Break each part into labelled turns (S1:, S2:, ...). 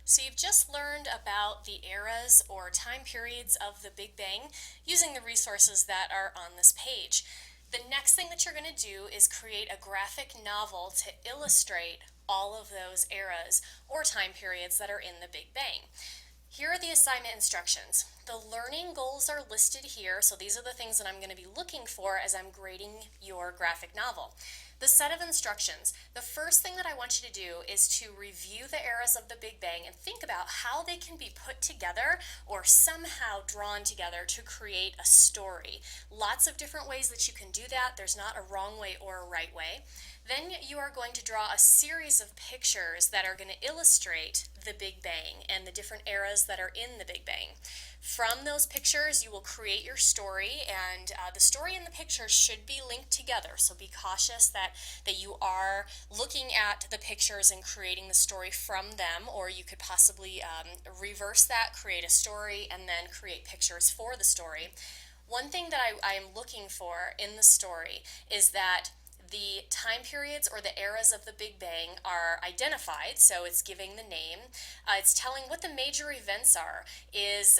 S1: So you've just learned about the eras or time periods of the Big Bang using the resources that are on this page. The next thing that you're going to do is create a graphic novel to illustrate all of those eras or time periods that are in the Big Bang. Here are the assignment instructions. The learning goals are listed here, so these are the things that I'm going to be looking for as I'm grading your graphic novel. The set of instructions. The first thing that I want you to do is to review the eras of the Big Bang and think about how they can be put together or somehow drawn together to create a story. Lots of different ways that you can do that. There's not a wrong way or a right way. Then you are going to draw a series of pictures that are going to illustrate the Big Bang and the different eras that are in the Big Bang. From those pictures, you will create your story, and the story and the pictures should be linked together. So be cautious that you are looking at the pictures and creating the story from them, or you could possibly reverse that, create a story, and then create pictures for the story. One thing that I am looking for in the story is that the time periods or the eras of the Big Bang are identified, so it's giving the name. It's telling what the major events are. Is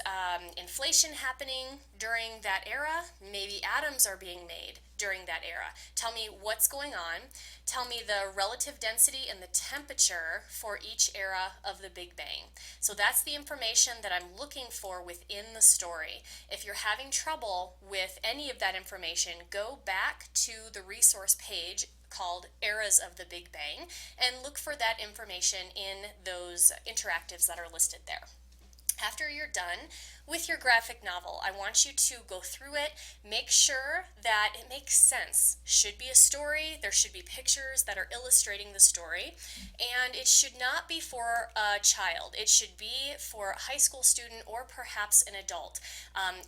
S1: inflation happening during that era? Maybe atoms are being made during that era. Tell me what's going on. Tell me the relative density and the temperature for each era of the Big Bang. So that's the information that I'm looking for within the story. If you're having trouble with any of that information, go back to the resource page called Eras of the Big Bang and look for that information in those interactives that are listed there. After you're done with your graphic novel, I want you to go through it, make sure that it makes sense. Should be a story, there should be pictures that are illustrating the story, and it should not be for a child. It should be for a high school student or perhaps an adult.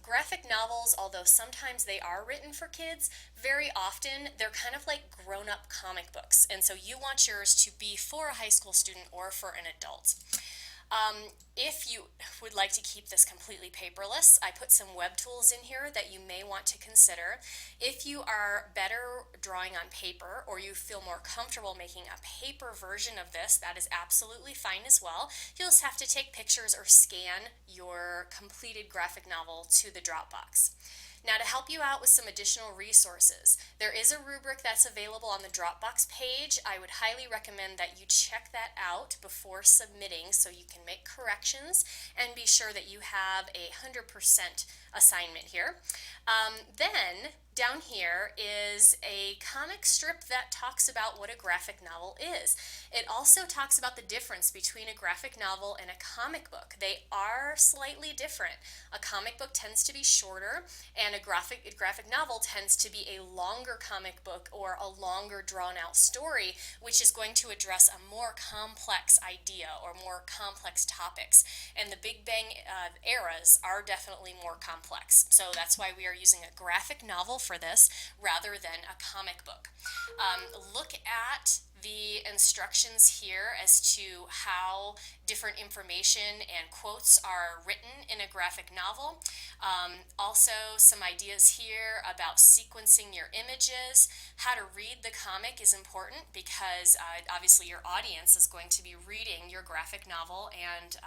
S1: Graphic novels, although sometimes they are written for kids, very often they're kind of like grown-up comic books, and so you want yours to be for a high school student or for an adult. If you would like to keep this completely paperless, I put some web tools in here that you may want to consider. If you are better drawing on paper or you feel more comfortable making a paper version of this, that is absolutely fine as well. You'll just have to take pictures or scan your completed graphic novel to the Dropbox. Now, to help you out with some additional resources, there is a rubric that's available on the Dropbox page. I would highly recommend that you check that out before submitting so you can make corrections and be sure that you have a 100% assignment here. Then down here is a comic strip that talks about what a graphic novel is. It also talks about the difference between a graphic novel and a comic book. They are slightly different. A comic book tends to be shorter, and a graphic novel tends to be a longer comic book or a longer drawn out story, which is going to address a more complex idea or more complex topics. And the Big Bang eras are definitely more complex. So that's why we are using a graphic novel for this rather than a comic book. Look at the instructions here as to how different information and quotes are written in a graphic novel. Also, some ideas here about sequencing your images. How to read the comic is important because obviously your audience is going to be reading your graphic novel, and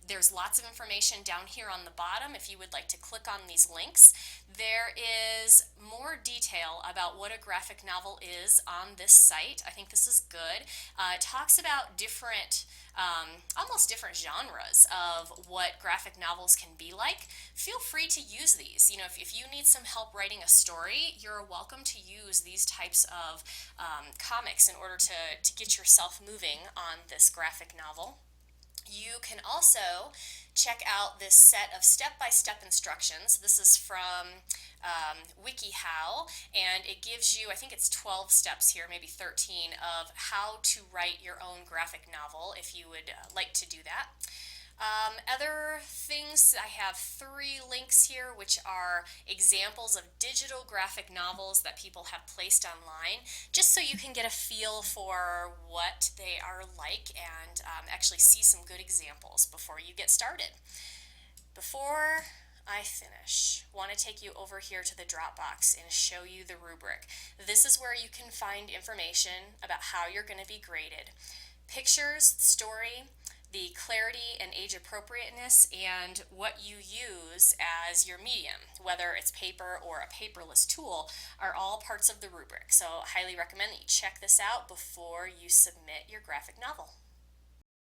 S1: there's lots of information down here on the bottom if you would like to click on these links. There is more detail about what a graphic novel is on this site. I think this is good. It talks about different, almost different genres of what graphic novels can be like. Feel free to use these. You know, if you need some help writing a story, you're welcome to use these types of comics in order to get yourself moving on this graphic novel. You can also check out this set of step-by-step instructions. This is from WikiHow, and it gives you, I think it's 12 steps here, maybe 13, of how to write your own graphic novel if you would like to do that. Other things, I have 3 links here which are examples of digital graphic novels that people have placed online, just so you can get a feel for what they are like and actually see some good examples before you get started. Before I finish, I want to take you over here to the Dropbox and show you the rubric. This is where you can find information about how you're going to be graded. Pictures, story, the clarity and age appropriateness, and what you use as your medium, whether it's paper or a paperless tool, are all parts of the rubric. So I highly recommend that you check this out before you submit your graphic novel.